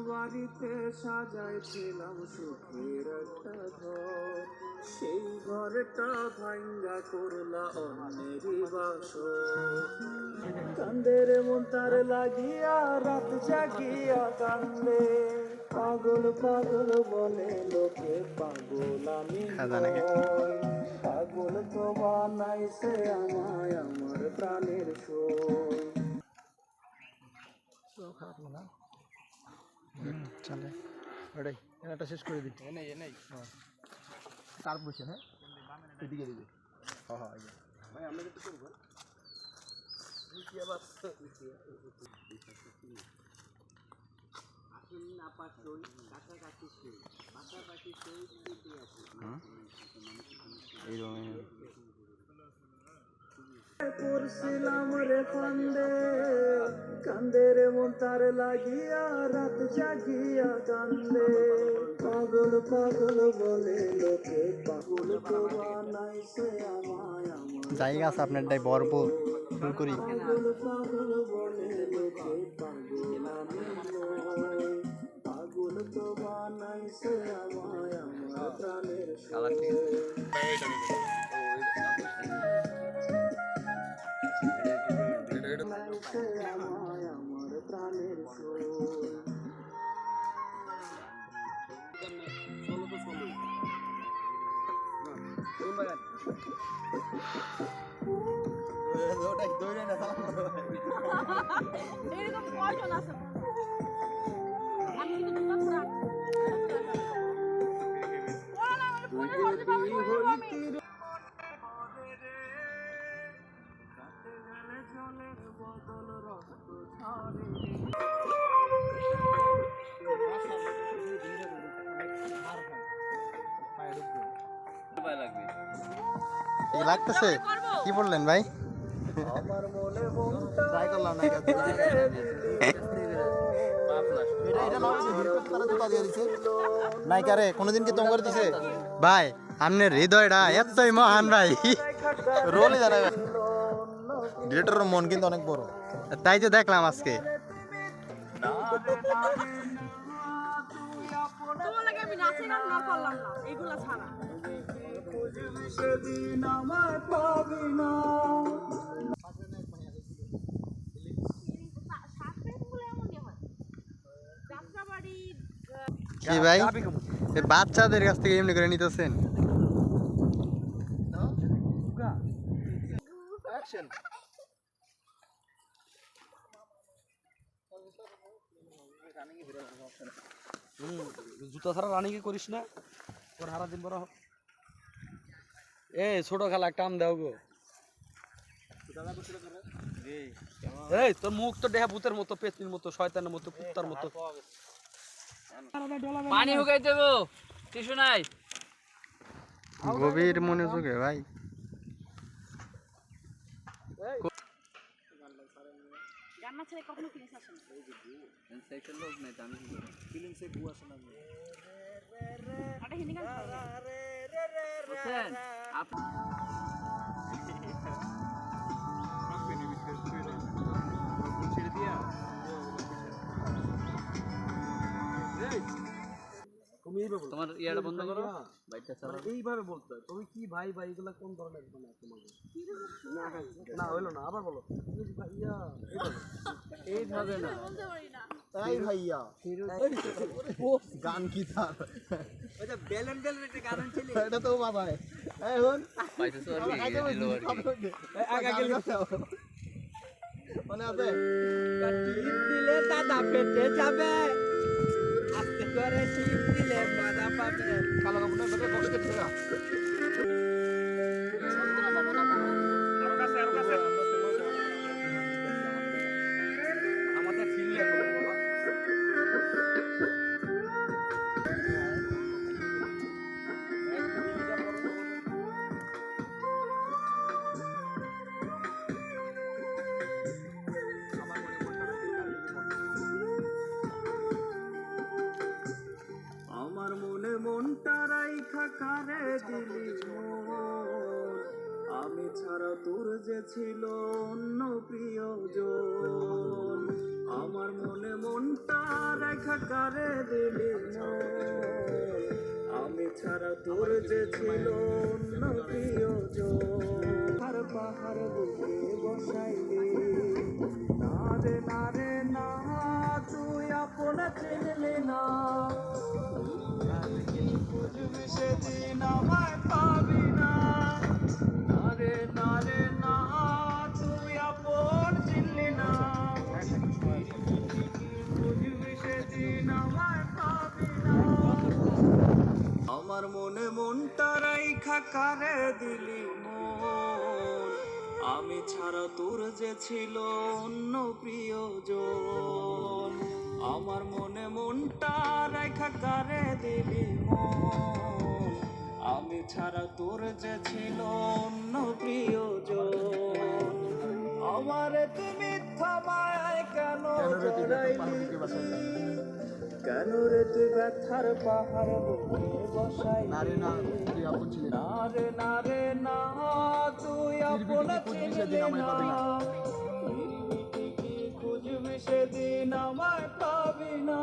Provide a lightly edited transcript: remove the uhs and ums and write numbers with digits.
বাড়িতে সাজাইছিলাম সুখের একটা ঘর, সেই ঘরটা ভাঙ্গা করলা অন্যেরই বাসর। কান্দের মন তার লাগিয়া রাত জাগিয়া কান্দে, পাগল পাগল বলে লোকে, পাগল আমি নই। পাগল তো বানাইছে আমায় আমার প্রাণের সই। খারাপ না চলে ওটাই এটা শেষ করে দিচ্ছি। এনেই তার বসে হ্যাঁ এদিকে দিকে হ্যাঁ হ্যাঁ ভাই আমরা যেটা করবো করছিলাম রে কান্দে, কান্দের মন তার লাগিয়া রাত জাগিয়া কান্দে, পাগল পাগল বলে লোকে, পাগল তো বানাইছে আমায় আমার জায়গা আছে আপনারটাই ভরপুর শুরু করি। পাগল পাগল বলে লোকে, পাগল আমি নই। পাগল তো বানাইছে আমায় আমার প্রাণের সই। আমার প্রাণের সই। লাগতেছে কি বললেন ভাই? ট্রাই করলাম নাই কারে কোনদিন কি তোমার দিছে ভাই? আপনার হৃদয়টা এতই মহান ভাই, রোলই জানা ডিরেক্টরের মন কিন্তু অনেক বড়, তাই তো দেখলাম আজকে। কি ভাই বাচ্চাদের কাছ থেকে এমনি করে নিতেছেন? জুতা ছাড়া রানিং করিস না, তোর হারা দিন বড়। এ ছোট খেলা একটা আম দেও গো। এই তোর মুখ তো দেখা ভূতের মতো, পেতনির মতো, শয়তানের মতো, কুত্তার মতো। পানি হুকাই দেবো, টিস্যু নাই। গভীর মনোযোগে ভাই। গান্না ছেড়ে কখনো ফিলিংস আসে না। সেকশন লোক নাই, আমি কি করব? ফিলিংস এ গু আসে না। আরে হিন্দি গান হোসেন আপ আপনি বিশেষ করে ছেড়ে দিয়া এই তুমি এইভাবে তোমার ইয়াটা বন্ধ করো, বাইকটা চালাও। এইভাবে বলতে হয় তুমি কি ভাই ভাই এগুলা কোন ধরনের মানে তোমাকে না হইলো না, আবার বলো তুমি ভাইয়া এইভাবে না বলতে পারি না। তাই ভাইয়া গান কি তার ওই যে বেলন বেলন একটা গান ছিল এটা তো বাবা এই হন পাইছো আর কি দিলো আর কি আগা গেল মনে আছে টিপ দিলে দাদা পেটে যাবে, আস্তে করে টিপ দিলে মানা পাবে। কালো কাপড়টা বেঁধে বসে কেটে দাও। আরো কাছে আমাদের ফিল লাগবে। আমার মনে মনটা রাইখা কারে দিলি আমি ছাড়া তোর যে ছিল অন্য প্রিয়জন, আমার মনে মনটা রেখা কারে দিলি মন, আমি ছাড়া তোর যে ছিল অন্য প্রিয়জন। আর পাহাড় বুকে বসাইলি না রে না রে না, তুই আপন চিনলি না, বুঝবি সেদিন আমায় পাবি না। না রে না রে না, তুই আপন চিনলি না, বুঝবি সেদিন আমায় পাবি না। আমার মনে মনটা রাইখা কারে দিলি মন, আমি ছাড়া তোর যে ছিল অন্য প্রিয়জন, আমার মনে মনটা রাইখা কারে দিলি মন, আমি ছাড়া তোর যে ছিল অন্য প্রিয়জন। আমারে তুমি থামায় কেন জড়াইলি, কেন রে তুই ব্যথার পাহাড় বুকে বসাইলি, না রে না রে না, তুই আপন চিনলি না, খুঁজবি সেদিন আমায় পাবি না।